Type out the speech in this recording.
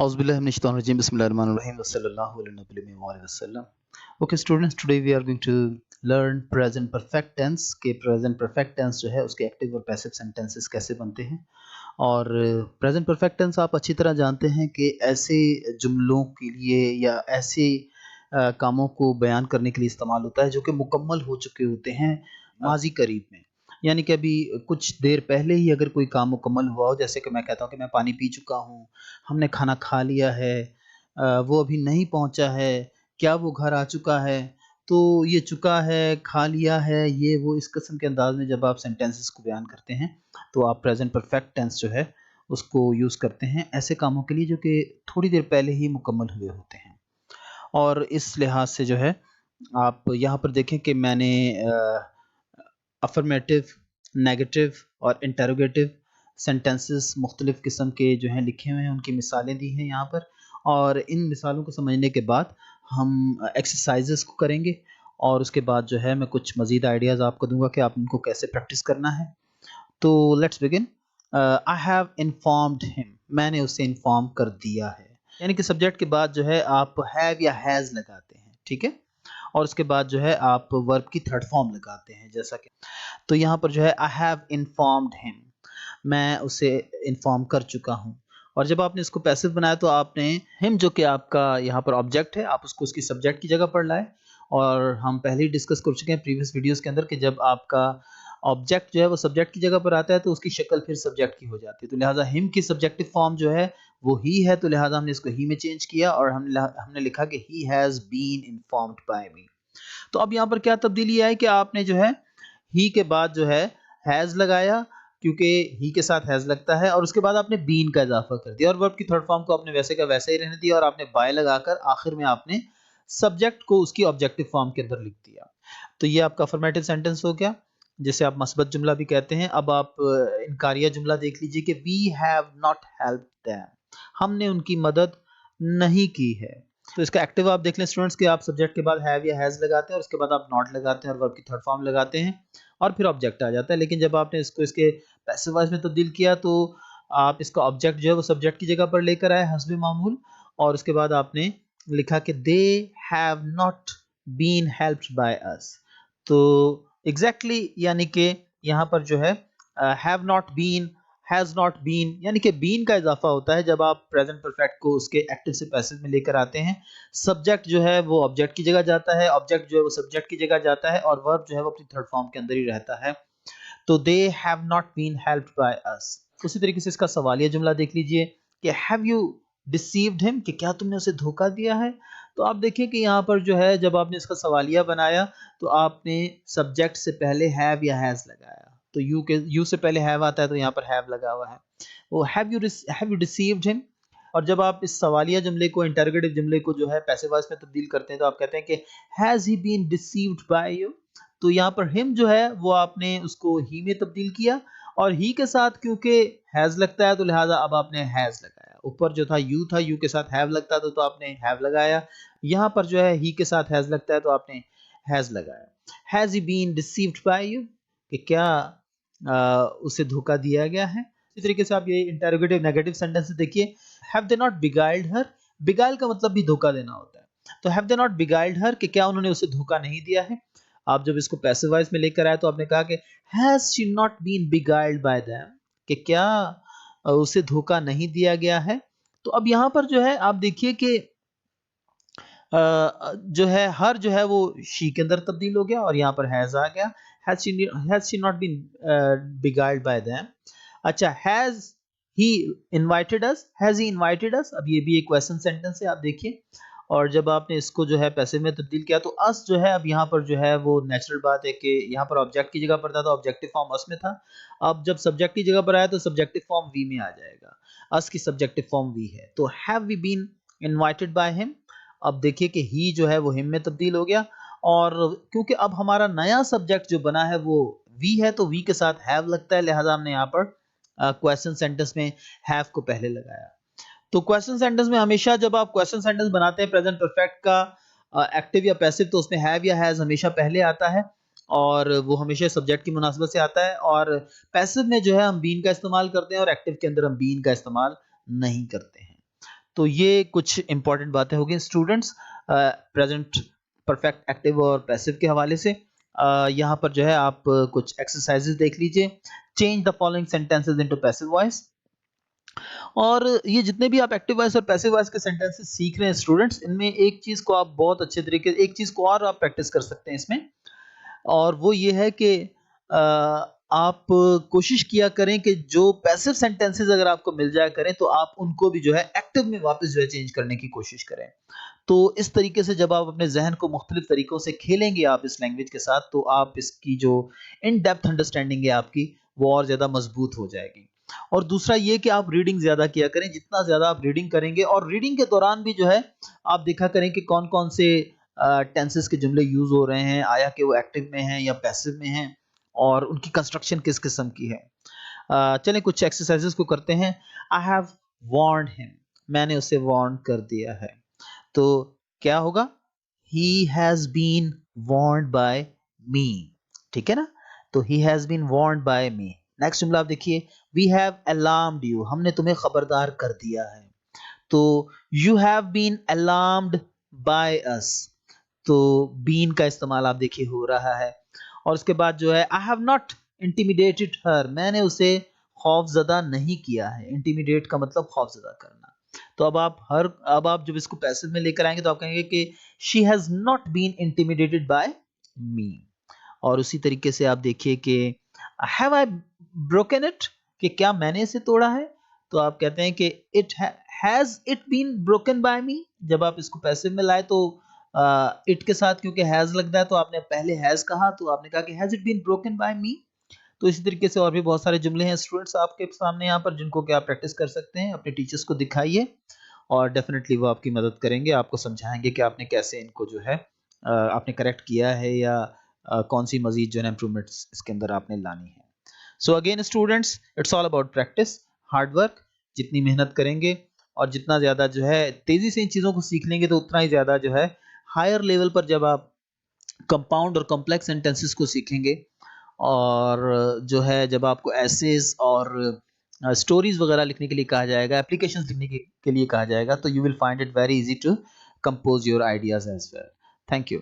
Auzubillahiminash-shaytanir-rajim. Bismillahir-rahmanir-rahim. Wa sallallahu ala nabiyyina wa alihi wasallam. Okay students, today we are going to learn present perfect tense के present perfect tense जो है उसके active और passive sentences कैसे बनते हैं। और present perfect tense आप अच्छी तरह जानते हैं कि ऐसे जुमलों के लिए या ऐसे कामों को बयान करने के लिए इस्तेमाल होता है जो कि मुकम्मल हो चुके होते हैं माजी करीब में। यानी कि अभी कुछ देर पहले ही अगर कोई काम मुकम्मल हुआ हो, जैसे कि मैं कहता हूँ कि मैं पानी पी चुका हूँ, हमने खाना खा लिया है, वो अभी नहीं पहुँचा है, क्या वो घर आ चुका है? तो ये चुका है, खा लिया है, ये वो इस किस्म के अंदाज़ में जब आप सेंटेंसेस को बयान करते हैं, तो आप प्रेज़ेंट परफेक्ट टेंस जो है उसको यूज़ करते हैं ऐसे कामों के लिए जो कि थोड़ी देर पहले ही मुकम्मल हुए होते हैं। और इस लिहाज से जो है आप यहाँ पर देखें कि मैंने अफ़र्मेटिव, नेगेटिव और इंटरोगेटिव सेंटेंसेस मुख्तलिफ़ किस्म के जो हैं लिखे हुए हैं, उनकी मिसालें दी हैं यहाँ पर। और इन मिसालों को समझने के बाद हम एक्सरसाइज़ेस को करेंगे और उसके बाद जो है मैं कुछ मज़ीद आइडियाज़ आपको दूँगा कि आप इनको कैसे प्रैक्टिस करना है। तो let's begin. I have informed him, मैंने उसे इन्फॉर्म कर दिया है। यानी कि सब्जेक्ट के बाद जो है आप हैव या हैज़ लगाते हैं, ठीक है? और उसके बाद जो है आप वर्ब की थर्ड फॉर्म लगाते हैं जैसा कि तो यहाँ पर जो है आई हैव इन्फॉर्म्ड हिम, मैं उसे इन्फॉर्म कर चुका हूँ। और जब आपने इसको पैसिव बनाया तो आपने हिम जो कि आपका यहाँ पर ऑब्जेक्ट है, आप उसको उसकी सब्जेक्ट की जगह पर लाए। और हम पहले ही डिस्कस कर चुके हैं प्रीवियस वीडियोस के अंदर कि जब आपका ऑब्जेक्ट जो है वो सब्जेक्ट की जगह पर आता है तो उसकी शक्ल फिर सब्जेक्ट की हो जाती है। तो लिहाजा हिम की सब्जेक्टिव फॉर्म जो है वो ही है, तो लिहाजा हमने इसको ही में चेंज किया और हमने लिखा कि he has been informed by me. तो अब यहाँ पर क्या तब्दीली आई कि आपने जो है ही के बाद जो है हैज़ लगाया, क्योंकि ही के साथ हैज़ लगता है, और उसके बाद आपने बीन का इजाफा कर दिया और वर्ब की थर्ड फॉर्म को आपने वैसे का वैसे ही रहने दिया और आपने बाय लगाकर आखिर में आपने सब्जेक्ट को उसकी ऑब्जेक्टिव फॉर्म के अंदर लिख दिया। तो ये आपका अफर्मेटिव सेंटेंस हो गया, जिसे आप मस्बत जुमला भी कहते हैं। अब आप इनकारिया जुमला देख लीजिए कि we have not helped them, हमने उनकी मदद नहीं की है। तो इसका एक्टिव आप देख लें स्टूडेंट्स कि आप सब्जेक्ट के बाद हैव या हैज़ लगाते हैं और उसके बाद आप नॉट लगाते हैं और वर्ब की थर्ड फॉर्म लगाते हैं और फिर ऑब्जेक्ट आ जाता है। लेकिन जब आपने इसको इसके पैसिव वॉइस में तब्दील किया तो आप इसका ऑब्जेक्ट जो है वो सब्जेक्ट की जगह पर लेकर आए हस्बे मामूल, और उसके बाद आपने लिखा कि they have not been helped by us. तो एग्जैक्टली यानी कि यहाँ पर जो है have not been, has not been, यानी कि बीन का इजाफा होता है जब आप प्रेजेंट परफेक्ट को उसके एक्टिव से पैसिव में लेकर आते हैं। सब्जेक्ट जो है वो ऑब्जेक्ट की जगह जाता है, ऑब्जेक्ट जो है वो सब्जेक्ट की जगह जाता है और वर्ब जो है वो अपनी थर्ड फॉर्म के अंदर ही रहता है। तो they have not been helped by us. उसी तरीके से इसका सवालिया जुमला देख लीजिए कि हैव यू डिसीव्ड हिम, कि क्या तुमने उसे धोखा दिया है। तो आप देखिए कि यहाँ पर जो है जब आपने इसका सवालिया बनाया तो आपने सब्जेक्ट से पहले हैव या हैज लगाया। तो यू से पहले हैव आता है तो यहाँ पर हैव लगा हुआ है। वो हैव यू डिसीव्ड हिम। और जब आप इस सवालिया जुमले को इंटरोगेटिव जुमले को जो है पैसिव वॉइस में तब्दील करते हैं तो आप कहते हैं कि has he been deceived by you. तो यहाँ पर हिम जो है वो आपने उसको ही में तब्दील किया और ही के साथ क्योंकि हैज लगता है तो लिहाजा अब आपने हैज लगाया। ऊपर जो था यू के साथ हैव लगता तो आपने हैव लगाया। यहाँ पर जो है ही के साथ हैज लगता है तो आपने हैज लगाया। Has he been deceived by you, कि क्या उसे धोखा दिया गया है। इसी तरीके से आप ये इंटरोगेटिव नेगेटिव सेंटेंस देखिए, have they not beguiled her, beguile का मतलब भी धोखा देना होता है। तो हैव दे नॉट बिगाइल्ड हर, कि क्या उन्होंने उसे धोखा नहीं दिया है। आप जब इसको पैसिव वॉइस में लेकर आए तो आपने कहा कि has she not been beguiled by them, कि क्या उसे धोखा नहीं दिया गया है। तो अब यहाँ पर जो है आप देखिए कि जो है हर जो है वो शी के अंदर तब्दील हो गया और यहाँ पर हैज आ गया। Has she not been beguiled by them. अच्छा, has he invited us, has he invited us. अब ये भी एक क्वेश्चन सेंटेंस है, आप देखिए। और जब आपने इसको जो है पैसिव में तब्दील किया तो अस जो है अब यहाँ पर जो है वो नेचुरल बात है कि यहाँ पर ऑब्जेक्ट की जगह पर था तो ऑब्जेक्टिव फॉर्म अस में था। अब जब सब्जेक्ट की जगह पर आया तो सब्जेक्टिव फॉर्म वी में आ जाएगा। अस की सब्जेक्टिव फॉर्म वी है, तो have we been invited by him. अब देखिए कि ही जो है वो हिम में तब्दील हो गया और क्योंकि अब हमारा नया सब्जेक्ट जो बना है वो वी है तो वी के साथ हैव लगता है, लिहाजा हमने यहाँ पर क्वेश्चन सेंटेंस में हैव को पहले लगाया। तो क्वेश्चन सेंटेंस में हमेशा जब आप क्वेश्चन सेंटेंस बनाते हैं प्रेजेंट परफेक्ट का एक्टिव या पैसिव तो उसमें हैव या हैज हमेशा पहले आता है और वो हमेशा सब्जेक्ट की मुनासबत से आता है। और पैसिव में जो है हम बीन का इस्तेमाल करते हैं और एक्टिव के अंदर हम बीन का इस्तेमाल नहीं करते हैं। तो ये कुछ इंपॉर्टेंट बातें होगी स्टूडेंट्स प्रेजेंट परफेक्ट एक्टिव और पैसिव के हवाले से। यहाँ पर जो है आप कुछ एक्सरसाइजेस देख लीजिए। Change the following sentences into passive voice. और ये जितने भी आप एक्टिव वॉइस और पैसिव वॉइस के सेंटेंसेस सीख रहे हैं स्टूडेंट्स, इनमें एक चीज को आप बहुत अच्छे तरीके, एक चीज को और आप प्रैक्टिस कर सकते हैं इसमें, और वो ये है कि आप कोशिश किया करें कि जो पैसिव सेंटेंसेस अगर आपको मिल जाया करें तो आप उनको भी जो है एक्टिव में वापस जो है चेंज करने की कोशिश करें। तो इस तरीके से जब आप अपने जहन को मुख्तलिफ तरीकों से खेलेंगे आप इस लैंग्वेज के साथ, तो आप इसकी जो इन डेप्थ अंडरस्टैंडिंग है आपकी, वो और ज़्यादा मजबूत हो जाएगी। और दूसरा ये कि आप रीडिंग ज़्यादा किया करें। जितना ज़्यादा आप रीडिंग करेंगे, और रीडिंग के दौरान भी जो है आप देखा करें कि कौन कौन से टेंसेस के जुमले यूज़ हो रहे हैं, आया कि वो एक्टिव में हैं या पैसिव में हैं, और उनकी कंस्ट्रक्शन किस किस्म की है। चलें कुछ एक्सरसाइजेस को करते हैं। आई हैव वार्नड हिम, मैंने उसे वार्न कर दिया है। तो क्या होगा? He has been warned by me, ठीक है ना? तो he has been warned by me. Next जुमला आप देखिए, वी हैव अलार्म्ड यू, हमने तुम्हें खबरदार कर दिया है। तो you have been alarmed by us, तो बीन का इस्तेमाल आप देखिए हो रहा है। और उसके बाद जो है, आई हैव नॉट इंटिमिडेटेड हर, मैंने उसे खौफजदा नहीं किया है। इंटिमिडेट का मतलब खौफजदा करना। तो अब आप जब इसको पैसिव में लेकर आएंगे तो आप कहेंगे कि she has not been intimidated by me. और उसी तरीके से आप देखिए कि हैव आई ब्रोकन इट, कि क्या मैंने इसे तोड़ा है? तो आप कहते हैं कि it has it been broken by me. जब आप इसको पैसिव में लाए तो इट के साथ क्योंकि हैज लगता है, तो आपने पहले हैज कहा, तो आपने कहा कि has it been broken by me. तो इसी तरीके से और भी बहुत सारे जुमले हैं स्टूडेंट्स आपके सामने यहाँ पर, जिनको कि आप प्रैक्टिस कर सकते हैं। अपने टीचर्स को दिखाइए और डेफिनेटली वो आपकी मदद करेंगे, आपको समझाएंगे कि आपने कैसे इनको जो है आपने करेक्ट किया है, या कौन सी मजीद जो है इम्प्रूवमेंट्स इसके अंदर आपने लानी है। So again students, it's all about practice, hard work. जितनी मेहनत करेंगे और जितना ज़्यादा जो है तेज़ी से इन चीज़ों को सीख लेंगे, तो उतना ही ज़्यादा जो है हायर लेवल पर जब आप कंपाउंड और कॉम्प्लेक्स सेंटेंसेस को सीखेंगे, और जो है जब आपको एसेज और स्टोरीज वगैरह लिखने के लिए कहा जाएगा, एप्लीकेशंस लिखने के लिए कहा जाएगा, तो you will find it very easy to compose your ideas as well. Thank you.